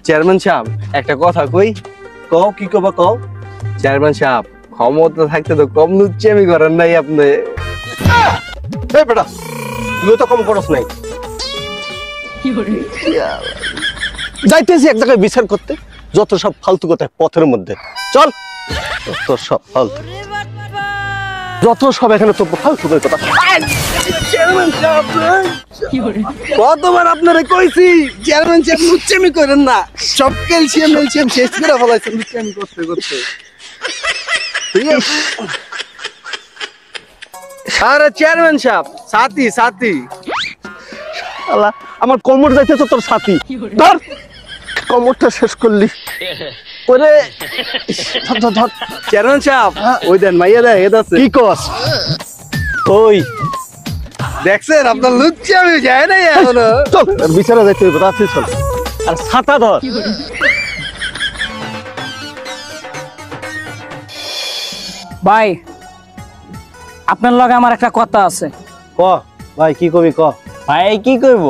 Chairman সাহেব একটা কথা কই। কও কি কবা কও। চেয়ারম্যান সাহেব ক্ষমতা থাকতে তো কম লুচ্চামি করেন নাই আপনি। এই বেটা তুই তো কম করস নাই। যাইতেছি এক জায়গায় বিচার করতে, যত সব ফালতু কথা পথের মধ্যে। চল যত সব ফালতু, যত সব এখানে তো ফালতু কথা। চেয়ারম্যান সাহেব কতবার আপনারা কইছি চেয়ারম্যান সাহেব লুচ্চামি করেন না, সব ক্যালসিয়াম শেষ করে ফেলাইছেন লুচ্চামি করতে করতে। আরে চেয়ারম্যান সাহেব সাথী সাথী আল্লাহ আমার কোমর যাইতেছে তোর সাথী, ধর কোমরটা শেষ করলি। ওরে ধর ধর। চেয়ারম্যান সাহেব ওই দেন মাইয়া দেয় এদ আছে। কি কস? ওই দেখছেন আপনার লুচ্চামি যায় নাই এখনো। চল বিচারে যাইতে হবে, রাত্রি চল। আর ছাতা ধর। ভাই আপনার লগে আমার একটা কথা আছে। ক ভাই কি কবি ক। ভাই কি করব?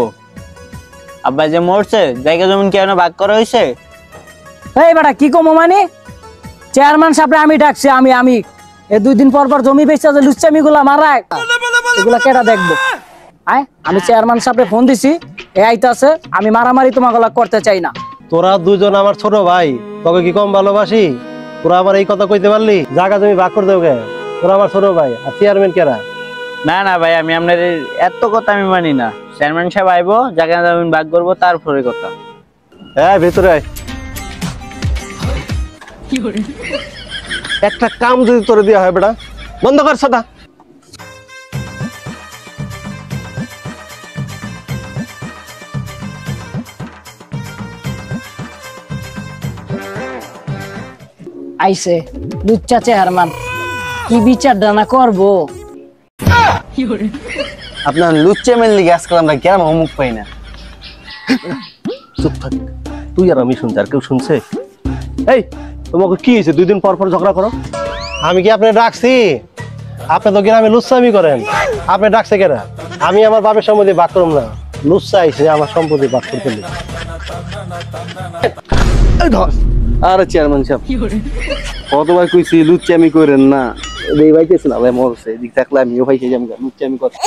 আব্বা যে মরছে জায়গা জমিন কেন ভাগ করা হয়েছে? এই বেটা কি কমো মানে? চেয়ারম্যান সাহেবরে আমি ডাকছি, আমি এই 2 দিন পর পর জমি বেচা যে লুচ্চামি গুলা মারায় এগুলা কেটা দেখবো? আয় আমি চেয়ারম্যান সাহেবরে ফোন দিছি, এ আইতাছে। আমি মারামারি তোমাগুলা করতে চাই না। তোরা দুজন আমার ছোট ভাই, তোকে কি কম ভালোবাসি? তোরা আমার এই কথা কইতে পারলি? জায়গা জমি ভাগ করে দেবো কে? তোরা আমার ছোট ভাই, আর চেয়ারম্যান কেরা? না না ভাই আমি আপনার এত কথা আমি মানি না। চেয়ারম্যান সাহেব আইবো, জায়গা জমিন ভাগ করবো, তারপরে কথা। হ্যাঁ ভেতরে আয়। একটা কাম যদি তোরে দেওয়া হয় বেটা, বন্ধ কর সাদা। আইছে লুচ্চা চেয়ারম্যান, কি বিচার ডানা করবো? আপনার লুচ্চামের লিগে আজকাল আমরা গ্রামে অমুক পাই না। চুপ থাক, তুই আর আমি শুনছি, আর কেউ শুনছে? এই তোমাকে কি হয়েছে 2 দিন পর পর ঝগড়া করো? আমি কি আপনি ডাকছি? আপনি তো গ্রামে লুচ্চামি করেন, আপনি ডাকছে কেনা? আমি আমার বাপের সম্পত্তি ভাগ করব না, লুচ্চা আইছে আমার সম্পত্তি ভাগ করতে। এই ধর। আরে চেয়ারম্যান সাহেব কতবার কইছি লুচ্চামি করেন না, এই ভাইতেছে না ভাই মরছে, এদিক থাকলে আমিও ভাই আমি লুচ্চামি করছি।